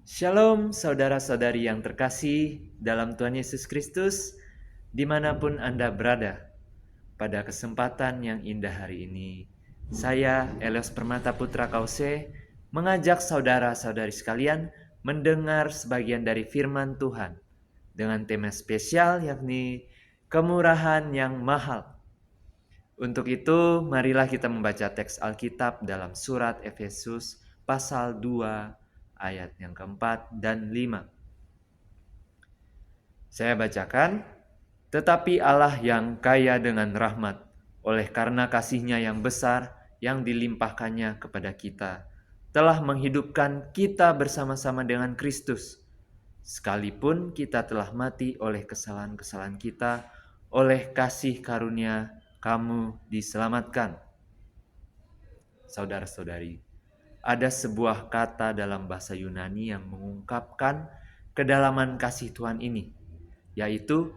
Shalom saudara-saudari yang terkasih dalam Tuhan Yesus Kristus, dimanapun Anda berada. Pada kesempatan yang indah hari ini, saya Elios Permata Putra Kause mengajak saudara-saudari sekalian mendengar sebagian dari firman Tuhan dengan tema spesial yakni kemurahan yang mahal. Untuk itu, marilah kita membaca teks Alkitab dalam surat Efesus pasal 2 ayat yang keempat dan 5. Saya bacakan, tetapi Allah yang kaya dengan rahmat, oleh karena kasih-Nya yang besar yang dilimpahkannya kepada kita, telah menghidupkan kita bersama-sama dengan Kristus. Sekalipun kita telah mati oleh kesalahan-kesalahan kita, oleh kasih karunia kamu diselamatkan. Saudara-saudari, ada sebuah kata dalam bahasa Yunani yang mengungkapkan kedalaman kasih Tuhan ini, yaitu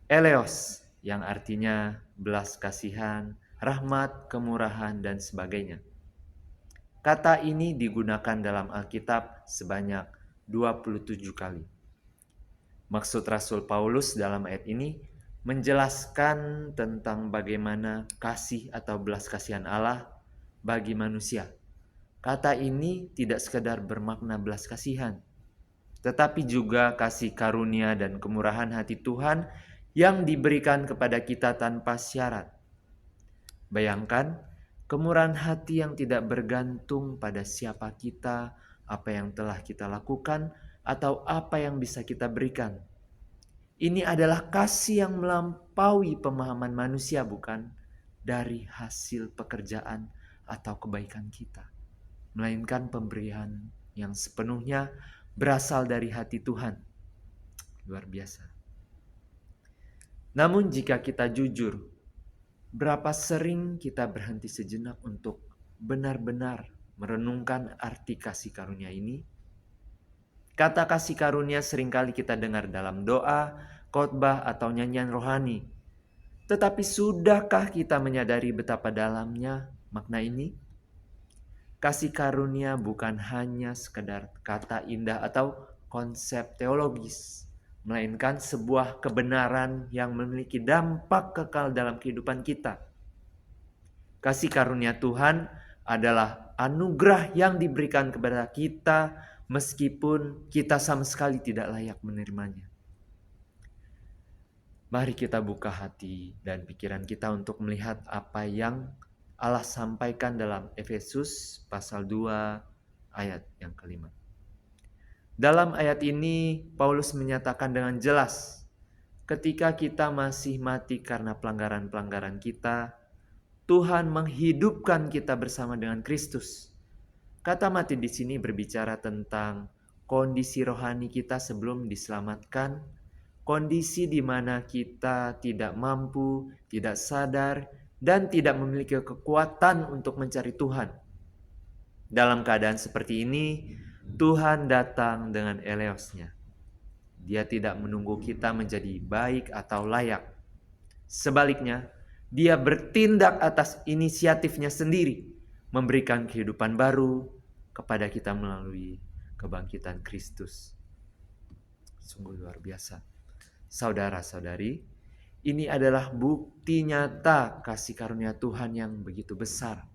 eleos, yang artinya belas kasihan, rahmat, kemurahan, dan sebagainya. Kata ini digunakan dalam Alkitab sebanyak 27 kali. Maksud Rasul Paulus dalam ayat ini menjelaskan tentang bagaimana kasih atau belas kasihan Allah bagi manusia. Kata ini tidak sekadar bermakna belas kasihan, tetapi juga kasih karunia dan kemurahan hati Tuhan yang diberikan kepada kita tanpa syarat. Bayangkan, kemurahan hati yang tidak bergantung pada siapa kita, apa yang telah kita lakukan, atau apa yang bisa kita berikan. Ini adalah kasih yang melampaui pemahaman manusia, bukan dari hasil pekerjaan atau kebaikan kita, melainkan pemberian yang sepenuhnya berasal dari hati Tuhan. Luar biasa. Namun jika kita jujur, berapa sering kita berhenti sejenak untuk benar-benar merenungkan arti kasih karunia ini? Kata kasih karunia seringkali kita dengar dalam doa, khotbah, atau nyanyian rohani. Tetapi sudahkah kita menyadari betapa dalamnya makna ini? Kasih karunia bukan hanya sekedar kata indah atau konsep teologis, melainkan sebuah kebenaran yang memiliki dampak kekal dalam kehidupan kita. Kasih karunia Tuhan adalah anugerah yang diberikan kepada kita meskipun kita sama sekali tidak layak menerimanya. Mari kita buka hati dan pikiran kita untuk melihat apa yang Allah sampaikan dalam Efesus pasal 2 ayat yang kelima. Dalam ayat ini Paulus menyatakan dengan jelas, ketika kita masih mati karena pelanggaran-pelanggaran kita, Tuhan menghidupkan kita bersama dengan Kristus. Kata mati di sini berbicara tentang kondisi rohani kita sebelum diselamatkan, kondisi di mana kita tidak mampu, tidak sadar, dan tidak memiliki kekuatan untuk mencari Tuhan. Dalam keadaan seperti ini, Tuhan datang dengan eleosnya. Dia tidak menunggu kita menjadi baik atau layak. Sebaliknya, Dia bertindak atas inisiatifnya sendiri, memberikan kehidupan baru kepada kita melalui kebangkitan Kristus. Sungguh luar biasa. Saudara-saudari, ini adalah bukti nyata kasih karunia Tuhan yang begitu besar.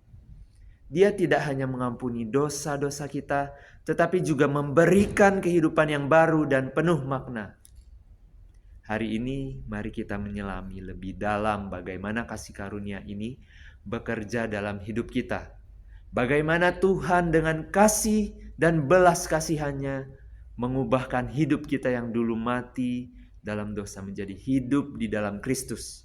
Dia tidak hanya mengampuni dosa-dosa kita, tetapi juga memberikan kehidupan yang baru dan penuh makna. Hari ini mari kita menyelami lebih dalam bagaimana kasih karunia ini bekerja dalam hidup kita. Bagaimana Tuhan dengan kasih dan belas kasihannya mengubahkan hidup kita yang dulu mati dalam dosa menjadi hidup di dalam Kristus.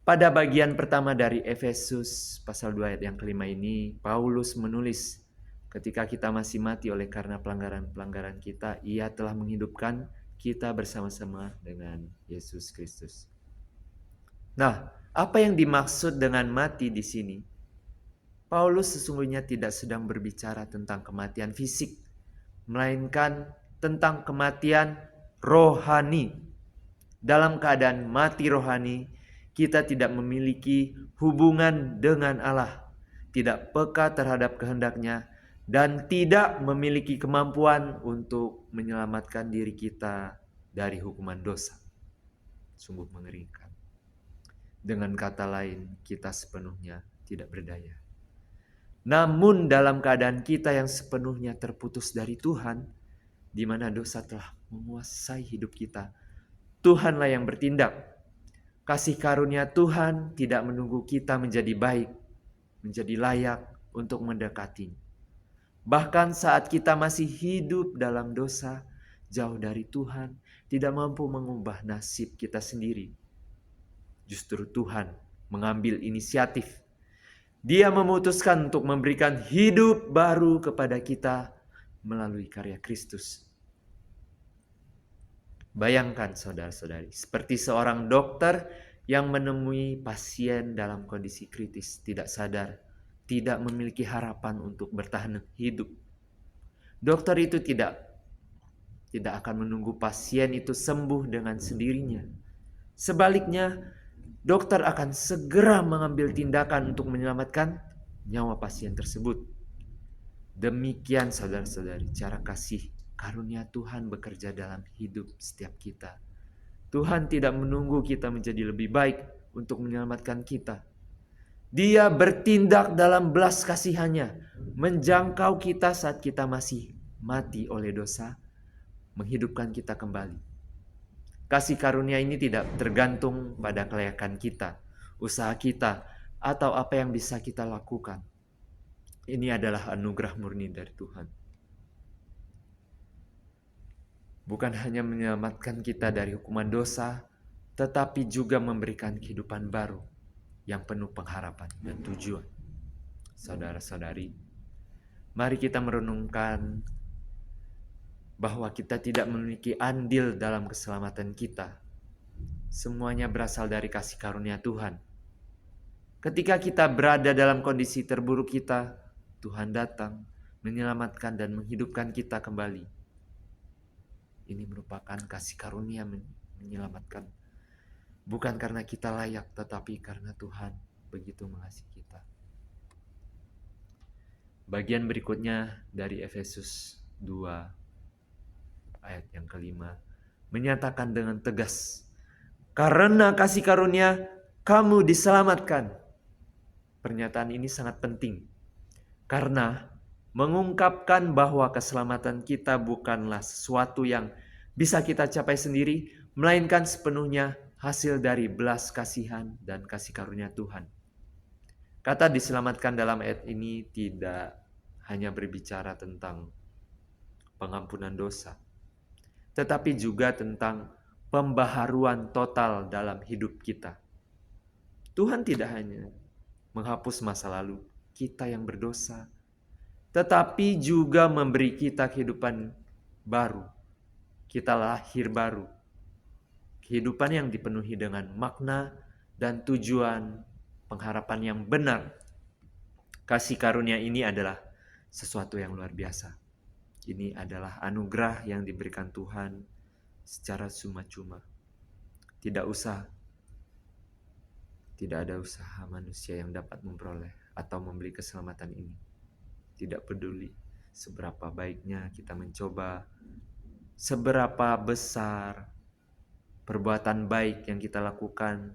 Pada bagian pertama dari Efesus pasal 2 ayat yang kelima ini, Paulus menulis, ketika kita masih mati oleh karena pelanggaran-pelanggaran kita, Ia telah menghidupkan kita bersama-sama dengan Yesus Kristus. Nah, apa yang dimaksud dengan mati di sini? Paulus sesungguhnya tidak sedang berbicara tentang kematian fisik, melainkan tentang kematian rohani. Dalam keadaan mati rohani, kita tidak memiliki hubungan dengan Allah, tidak peka terhadap kehendaknya, dan tidak memiliki kemampuan untuk menyelamatkan diri kita dari hukuman dosa. Sungguh mengerikan. Dengan kata lain, kita sepenuhnya tidak berdaya. Namun dalam keadaan kita yang sepenuhnya terputus dari Tuhan, di mana dosa telah menguasai hidup kita, Tuhanlah yang bertindak. Kasih karunia Tuhan tidak menunggu kita menjadi baik, menjadi layak untuk mendekati. Bahkan saat kita masih hidup dalam dosa, jauh dari Tuhan, tidak mampu mengubah nasib kita sendiri. Justru Tuhan mengambil inisiatif. Dia memutuskan untuk memberikan hidup baru kepada kita melalui karya Kristus. Bayangkan saudara-saudari, seperti seorang dokter yang menemui pasien dalam kondisi kritis, tidak sadar, tidak memiliki harapan untuk bertahan hidup. Dokter itu tidak akan menunggu pasien itu sembuh dengan sendirinya. Sebaliknya, dokter akan segera mengambil tindakan untuk menyelamatkan nyawa pasien tersebut. Demikian saudara-saudari, cara kasih karunia Tuhan bekerja dalam hidup setiap kita. Tuhan tidak menunggu kita menjadi lebih baik untuk menyelamatkan kita. Dia bertindak dalam belas kasihannya, menjangkau kita saat kita masih mati oleh dosa, menghidupkan kita kembali. Kasih karunia ini tidak tergantung pada kelayakan kita, usaha kita, atau apa yang bisa kita lakukan. Ini adalah anugerah murni dari Tuhan. Bukan hanya menyelamatkan kita dari hukuman dosa, tetapi juga memberikan kehidupan baru yang penuh pengharapan dan tujuan. Saudara-saudari, mari kita merenungkan bahwa kita tidak memiliki andil dalam keselamatan kita. Semuanya berasal dari kasih karunia Tuhan. Ketika kita berada dalam kondisi terburuk kita, Tuhan datang, menyelamatkan dan menghidupkan kita kembali. Ini merupakan kasih karunia menyelamatkan. Bukan karena kita layak, tetapi karena Tuhan begitu mengasihi kita. Bagian berikutnya dari Efesus 2 ayat yang kelima menyatakan dengan tegas, karena kasih karunia kamu diselamatkan. Pernyataan ini sangat penting karena mengungkapkan bahwa keselamatan kita bukanlah sesuatu yang bisa kita capai sendiri, melainkan sepenuhnya hasil dari belas kasihan dan kasih karunia Tuhan. Kata diselamatkan dalam ayat ini tidak hanya berbicara tentang pengampunan dosa, tetapi juga tentang pembaharuan total dalam hidup kita. Tuhan tidak hanya menghapus masa lalu kita yang berdosa, tetapi juga memberi kita kehidupan baru. Kita lahir baru. Kehidupan yang dipenuhi dengan makna dan tujuan pengharapan yang benar. Kasih karunia ini adalah sesuatu yang luar biasa. Ini adalah anugerah yang diberikan Tuhan secara cuma-cuma. Tidak ada usaha manusia yang dapat memperoleh atau membeli keselamatan ini. Tidak peduli seberapa baiknya kita mencoba, seberapa besar perbuatan baik yang kita lakukan,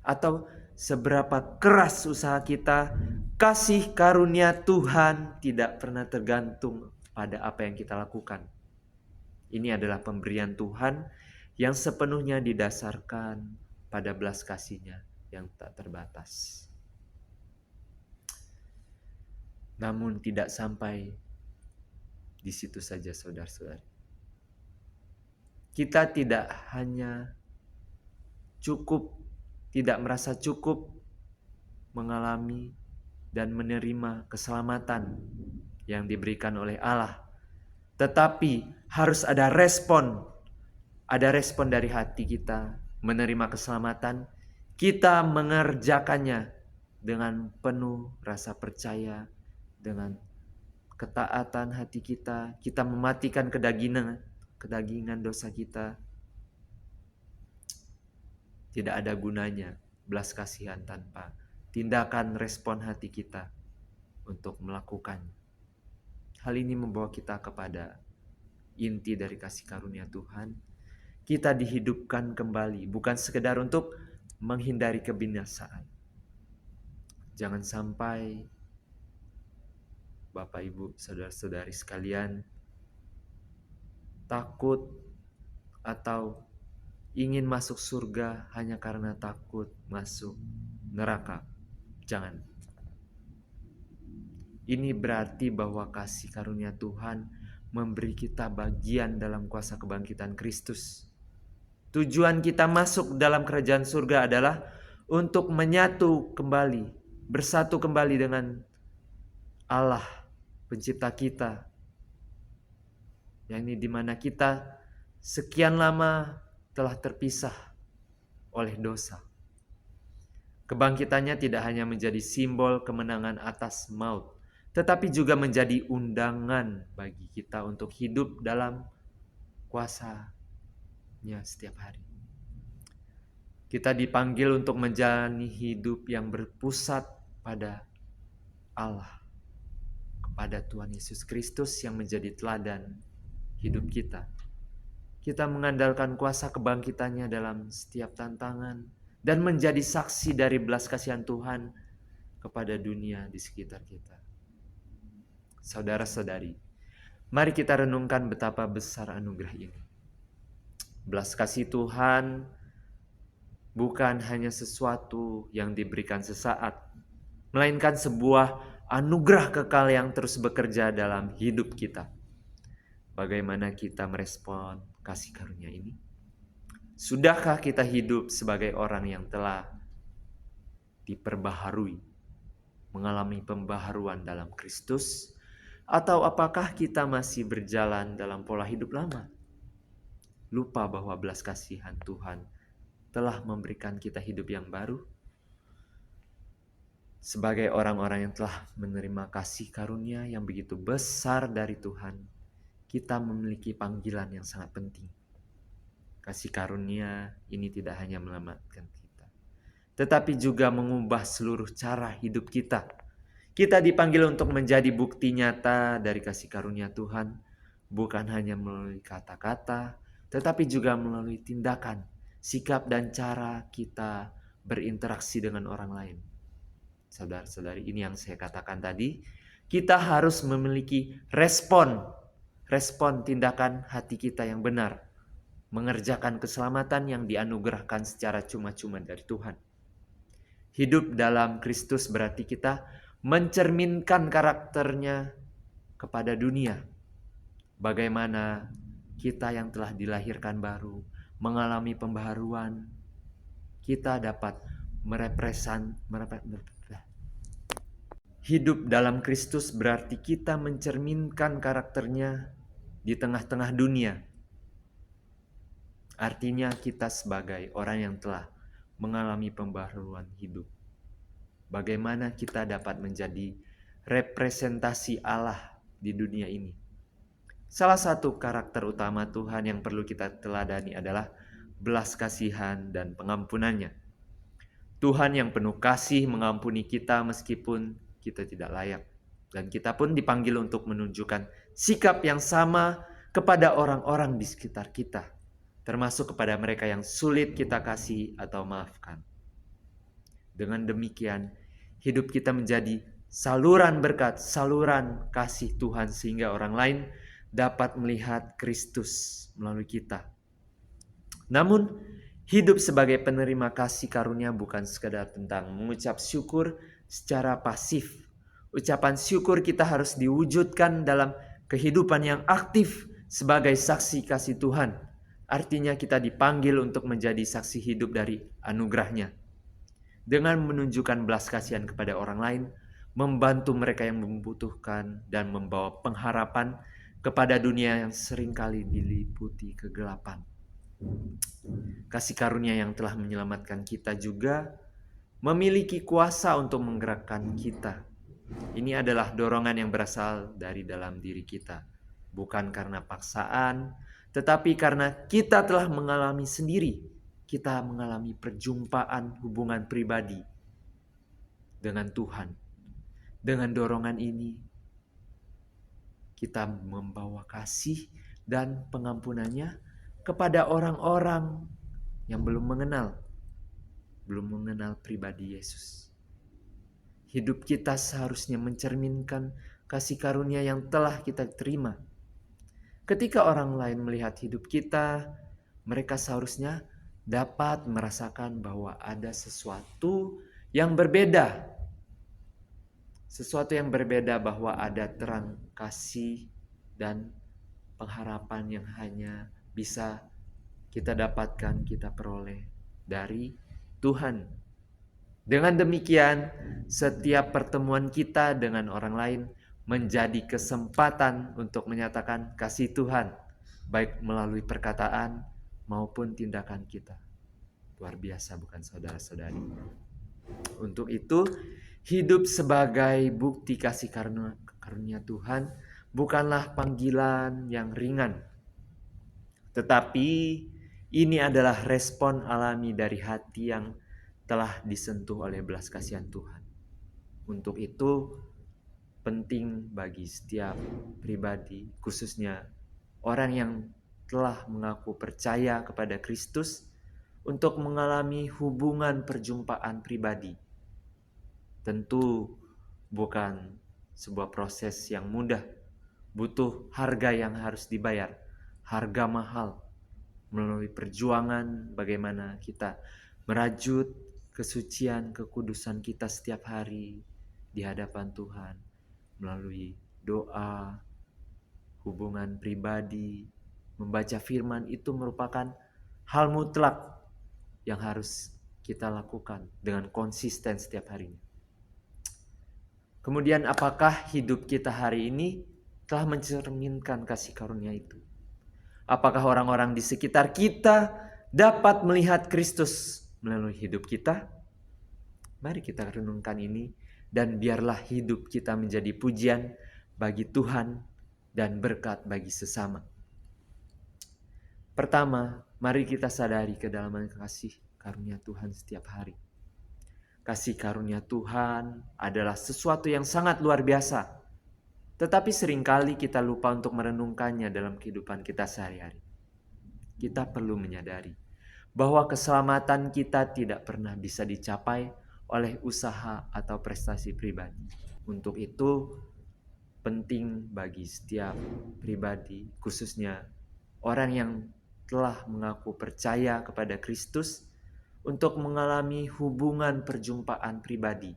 atau seberapa keras usaha kita, kasih karunia Tuhan tidak pernah tergantung pada apa yang kita lakukan. Ini adalah pemberian Tuhan yang sepenuhnya didasarkan pada belas kasih-Nya yang tak terbatas. Namun tidak sampai di situ saja saudara-saudari. Kita tidak hanya tidak merasa cukup mengalami dan menerima keselamatan yang diberikan oleh Allah. Tetapi harus ada respon dari hati kita menerima keselamatan. Kita mengerjakannya dengan penuh rasa percaya, dengan ketaatan hati kita. Kita mematikan kedagingan dosa kita. Tidak ada gunanya belas kasihan tanpa tindakan respon hati kita untuk melakukannya. Hal ini membawa kita kepada inti dari kasih karunia Tuhan. Kita dihidupkan kembali, bukan sekedar untuk menghindari kebinasaan. Jangan sampai Bapak, Ibu, saudara-saudari sekalian takut atau ingin masuk surga hanya karena takut masuk neraka. Jangan. Ini berarti bahwa kasih karunia Tuhan memberi kita bagian dalam kuasa kebangkitan Kristus. Tujuan kita masuk dalam kerajaan surga adalah untuk menyatu kembali, bersatu kembali dengan Allah, pencipta kita. Yang ini dimana kita sekian lama telah terpisah oleh dosa. Kebangkitannya tidak hanya menjadi simbol kemenangan atas maut, tetapi juga menjadi undangan bagi kita untuk hidup dalam kuasa-Nya setiap hari. Kita dipanggil untuk menjalani hidup yang berpusat pada Allah, kepada Tuhan Yesus Kristus yang menjadi teladan hidup kita. Kita mengandalkan kuasa kebangkitannya dalam setiap tantangan dan menjadi saksi dari belas kasihan Tuhan kepada dunia di sekitar kita. Saudara-saudari, mari kita renungkan betapa besar anugerah ini. Belas kasih Tuhan bukan hanya sesuatu yang diberikan sesaat, melainkan sebuah anugerah kekal yang terus bekerja dalam hidup kita. Bagaimana kita merespon kasih karunia ini? Sudahkah kita hidup sebagai orang yang telah diperbaharui, mengalami pembaharuan dalam Kristus? Atau apakah kita masih berjalan dalam pola hidup lama? Lupa bahwa belas kasihan Tuhan telah memberikan kita hidup yang baru? Sebagai orang-orang yang telah menerima kasih karunia yang begitu besar dari Tuhan, kita memiliki panggilan yang sangat penting. Kasih karunia ini tidak hanya menyelamatkan kita, tetapi juga mengubah seluruh cara hidup kita. Kita dipanggil untuk menjadi bukti nyata dari kasih karunia Tuhan, bukan hanya melalui kata-kata, tetapi juga melalui tindakan, sikap dan cara kita berinteraksi dengan orang lain. Saudara-saudari, ini yang saya katakan tadi, kita harus memiliki respon tindakan hati kita yang benar, mengerjakan keselamatan yang dianugerahkan secara cuma-cuma dari Tuhan. Hidup dalam Kristus berarti kita mencerminkan karakternya kepada dunia. Bagaimana kita yang telah dilahirkan baru, mengalami pembaharuan, kita dapat hidup dalam Kristus berarti kita mencerminkan karakternya di tengah-tengah dunia. Artinya kita sebagai orang yang telah mengalami pembaharuan hidup. Bagaimana kita dapat menjadi representasi Allah di dunia ini. Salah satu karakter utama Tuhan yang perlu kita teladani adalah belas kasihan dan pengampunannya. Tuhan yang penuh kasih mengampuni kita meskipun kita tidak layak. Dan kita pun dipanggil untuk menunjukkan sikap yang sama kepada orang-orang di sekitar kita, termasuk kepada mereka yang sulit kita kasih atau maafkan. Dengan demikian, hidup kita menjadi saluran berkat, saluran kasih Tuhan sehingga orang lain dapat melihat Kristus melalui kita. Namun, hidup sebagai penerima kasih karunia bukan sekadar tentang mengucap syukur secara pasif. Ucapan syukur kita harus diwujudkan dalam kehidupan yang aktif sebagai saksi kasih Tuhan. Artinya kita dipanggil untuk menjadi saksi hidup dari anugerahnya. Dengan menunjukkan belas kasihan kepada orang lain, membantu mereka yang membutuhkan dan membawa pengharapan kepada dunia yang seringkali diliputi kegelapan. Kasih karunia yang telah menyelamatkan kita juga memiliki kuasa untuk menggerakkan kita. Ini adalah dorongan yang berasal dari dalam diri kita, bukan karena paksaan, tetapi karena kita telah mengalami sendiri. Kita mengalami perjumpaan hubungan pribadi dengan Tuhan. Dengan dorongan ini, kita membawa kasih dan pengampunannya kepada orang-orang yang belum mengenal pribadi Yesus. Hidup kita seharusnya mencerminkan kasih karunia yang telah kita terima. Ketika orang lain melihat hidup kita, mereka seharusnya dapat merasakan bahwa ada sesuatu yang berbeda. Sesuatu yang berbeda, bahwa ada terang kasih dan pengharapan yang hanya bisa kita dapatkan, kita peroleh dari Tuhan. Dengan demikian, setiap pertemuan kita dengan orang lain menjadi kesempatan untuk menyatakan kasih Tuhan, baik melalui perkataan maupun tindakan kita. Luar biasa, bukan saudara-saudari? Untuk itu, hidup sebagai bukti kasih karunia Tuhan bukanlah panggilan yang ringan, tetapi ini adalah respon alami dari hati yang telah disentuh oleh belas kasihan Tuhan. Untuk itu, penting bagi setiap pribadi, khususnya orang yang telah mengaku percaya kepada Kristus, untuk mengalami hubungan perjumpaan pribadi. Tentu bukan sebuah proses yang mudah, butuh harga yang harus dibayar, harga mahal, melalui perjuangan bagaimana kita merajut kesucian, kekudusan kita setiap hari di hadapan Tuhan, melalui doa, hubungan pribadi, membaca firman. Itu merupakan hal mutlak yang harus kita lakukan dengan konsisten setiap harinya. Kemudian, apakah hidup kita hari ini telah mencerminkan kasih karunia itu? Apakah orang-orang di sekitar kita dapat melihat Kristus melalui hidup kita? Mari kita renungkan ini, dan biarlah hidup kita menjadi pujian bagi Tuhan dan berkat bagi sesama. Pertama, mari kita sadari kedalaman kasih karunia Tuhan setiap hari. Kasih karunia Tuhan adalah sesuatu yang sangat luar biasa, tetapi seringkali kita lupa untuk merenungkannya dalam kehidupan kita sehari-hari. Kita perlu menyadari bahwa keselamatan kita tidak pernah bisa dicapai oleh usaha atau prestasi pribadi. Untuk itu, penting bagi setiap pribadi, khususnya orang yang telah mengaku percaya kepada Kristus, untuk mengalami hubungan perjumpaan pribadi.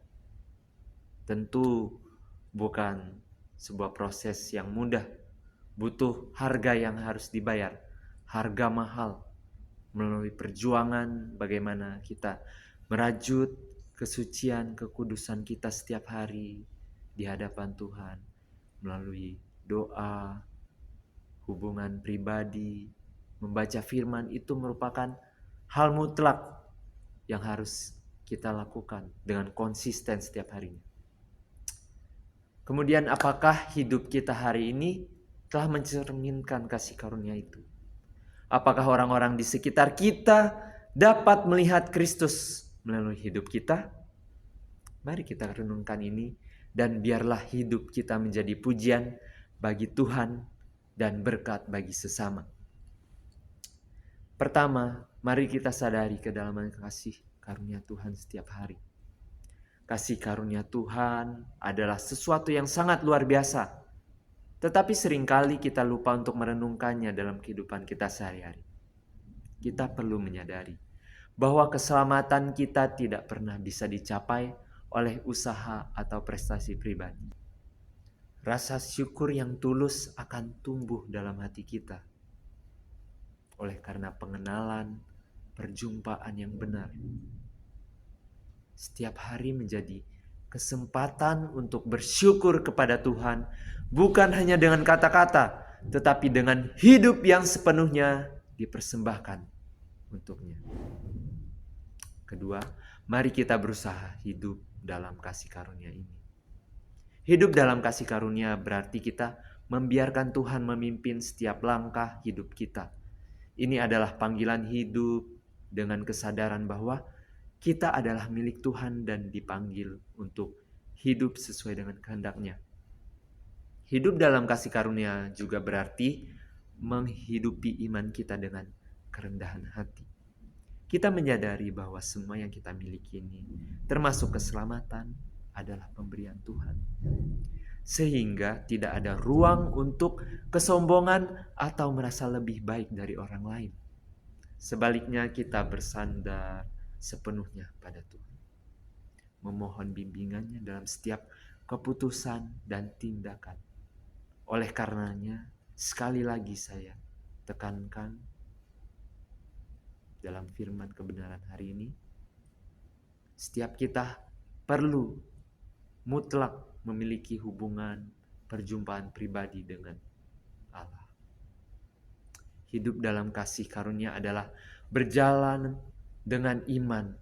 Tentu bukan sebuah proses yang mudah, butuh harga yang harus dibayar, harga mahal, melalui perjuangan bagaimana kita merajut kesucian, kekudusan kita setiap hari di hadapan Tuhan, melalui doa, hubungan pribadi, membaca firman. Itu merupakan hal mutlak yang harus kita lakukan dengan konsisten setiap harinya. Kemudian, apakah hidup kita hari ini telah mencerminkan kasih karunia itu? Apakah orang-orang di sekitar kita dapat melihat Kristus melalui hidup kita? Mari kita renungkan ini, dan biarlah hidup kita menjadi pujian bagi Tuhan dan berkat bagi sesama. Pertama, mari kita sadari kedalaman kasih karunia Tuhan setiap hari. Kasih karunia Tuhan adalah sesuatu yang sangat luar biasa, tetapi seringkali kita lupa untuk merenungkannya dalam kehidupan kita sehari-hari. Kita perlu menyadari bahwa keselamatan kita tidak pernah bisa dicapai oleh usaha atau prestasi pribadi. Rasa syukur yang tulus akan tumbuh dalam hati kita oleh karena pengenalan, perjumpaan yang benar. Setiap hari menjadi kesempatan untuk bersyukur kepada Tuhan, bukan hanya dengan kata-kata, tetapi dengan hidup yang sepenuhnya dipersembahkan untuknya. Kedua, mari kita berusaha hidup dalam kasih karunia ini. Hidup dalam kasih karunia berarti kita membiarkan Tuhan memimpin setiap langkah hidup kita. Ini adalah panggilan hidup dengan kesadaran bahwa kita adalah milik Tuhan dan dipanggil untuk hidup sesuai dengan kehendak-Nya. Hidup dalam kasih karunia juga berarti menghidupi iman kita dengan kerendahan hati. Kita menyadari bahwa semua yang kita miliki ini, termasuk keselamatan, adalah pemberian Tuhan. Sehingga tidak ada ruang untuk kesombongan atau merasa lebih baik dari orang lain. Sebaliknya kita bersandar sepenuhnya pada Tuhan. Memohon bimbingannya dalam setiap keputusan dan tindakan. Oleh karenanya, sekali lagi saya tekankan dalam firman kebenaran hari ini, setiap kita perlu mutlak memiliki hubungan perjumpaan pribadi dengan Allah. Hidup dalam kasih karunia adalah berjalan dengan iman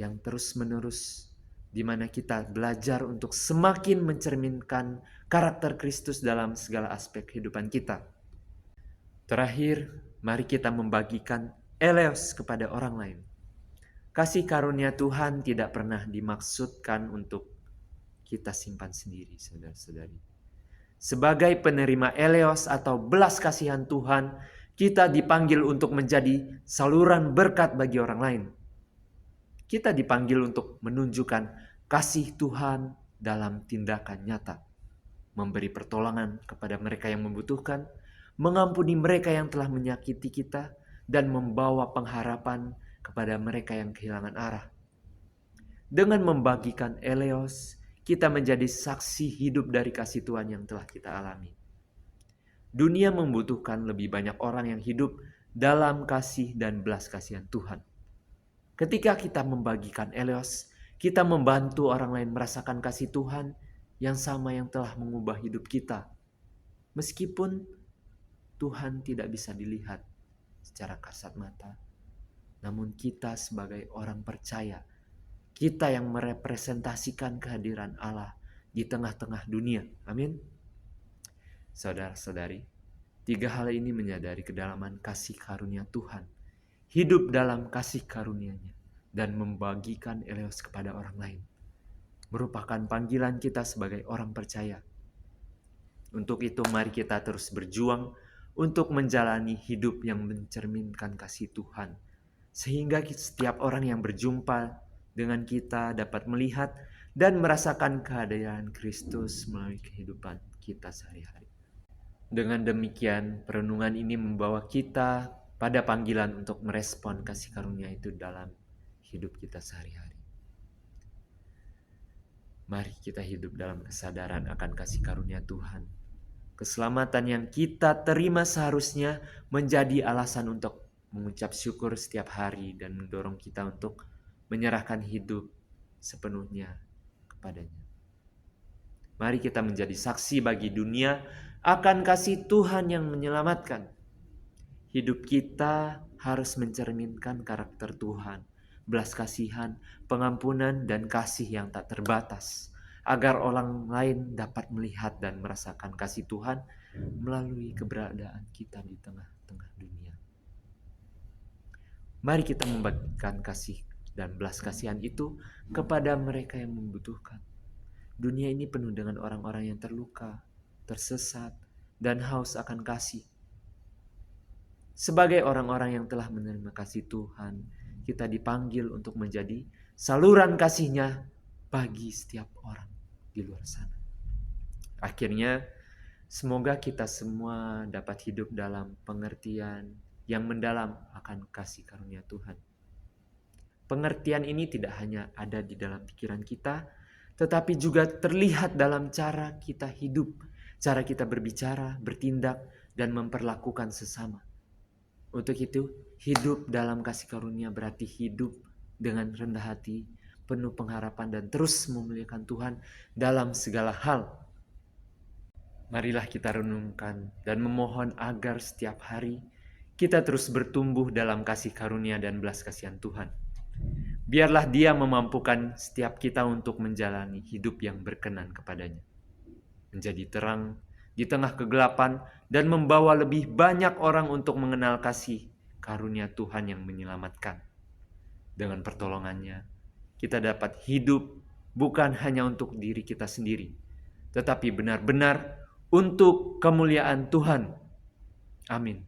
yang terus-menerus, di mana kita belajar untuk semakin mencerminkan karakter Kristus dalam segala aspek kehidupan kita. Terakhir, mari kita membagikan eleos kepada orang lain. Kasih karunia Tuhan tidak pernah dimaksudkan untuk kita simpan sendiri, saudara-saudari. Sebagai penerima eleos atau belas kasihan Tuhan, kita dipanggil untuk menjadi saluran berkat bagi orang lain. Kita dipanggil untuk menunjukkan kasih Tuhan dalam tindakan nyata, memberi pertolongan kepada mereka yang membutuhkan, mengampuni mereka yang telah menyakiti kita, dan membawa pengharapan kepada mereka yang kehilangan arah. Dengan membagikan eleos, kita menjadi saksi hidup dari kasih Tuhan yang telah kita alami. Dunia membutuhkan lebih banyak orang yang hidup dalam kasih dan belas kasihan Tuhan. Ketika kita membagikan eleos, kita membantu orang lain merasakan kasih Tuhan yang sama yang telah mengubah hidup kita. Meskipun Tuhan tidak bisa dilihat secara kasat mata, namun kita sebagai orang percaya, kita yang merepresentasikan kehadiran Allah di tengah-tengah dunia. Amin. Saudara-saudari, 3 hal ini menyadari kedalaman kasih karunia Tuhan, hidup dalam kasih karunia-Nya, dan membagikan eleos kepada orang lain, merupakan panggilan kita sebagai orang percaya. Untuk itu mari kita terus berjuang untuk menjalani hidup yang mencerminkan kasih Tuhan, sehingga setiap orang yang berjumpa dengan kita dapat melihat dan merasakan kehadiran Kristus melalui kehidupan kita sehari-hari. Dengan demikian, perenungan ini membawa kita pada panggilan untuk merespon kasih karunia itu dalam hidup kita sehari-hari. Mari kita hidup dalam kesadaran akan kasih karunia Tuhan. Keselamatan yang kita terima seharusnya menjadi alasan untuk mengucap syukur setiap hari dan mendorong kita untuk menyerahkan hidup sepenuhnya kepadanya. Mari kita menjadi saksi bagi dunia akan kasih Tuhan yang menyelamatkan. Hidup kita harus mencerminkan karakter Tuhan, belas kasihan, pengampunan, dan kasih yang tak terbatas, agar orang lain dapat melihat dan merasakan kasih Tuhan melalui keberadaan kita di tengah-tengah dunia. Mari kita membagikan kasih dan belas kasihan itu kepada mereka yang membutuhkan. Dunia ini penuh dengan orang-orang yang terluka, tersesat, dan haus akan kasih. Sebagai orang-orang yang telah menerima kasih Tuhan, kita dipanggil untuk menjadi saluran kasih-Nya bagi setiap orang di luar sana. Akhirnya, semoga kita semua dapat hidup dalam pengertian yang mendalam akan kasih karunia Tuhan. Pengertian ini tidak hanya ada di dalam pikiran kita, tetapi juga terlihat dalam cara kita hidup, cara kita berbicara, bertindak, dan memperlakukan sesama. Untuk itu, hidup dalam kasih karunia berarti hidup dengan rendah hati, penuh pengharapan, dan terus memuliakan Tuhan dalam segala hal. Marilah kita renungkan dan memohon agar setiap hari kita terus bertumbuh dalam kasih karunia dan belas kasihan Tuhan. Biarlah Dia memampukan setiap kita untuk menjalani hidup yang berkenan kepadanya, menjadi terang di tengah kegelapan, dan membawa lebih banyak orang untuk mengenal kasih karunia Tuhan yang menyelamatkan. Dengan pertolongannya, kita dapat hidup bukan hanya untuk diri kita sendiri, tetapi benar-benar untuk kemuliaan Tuhan. Amin.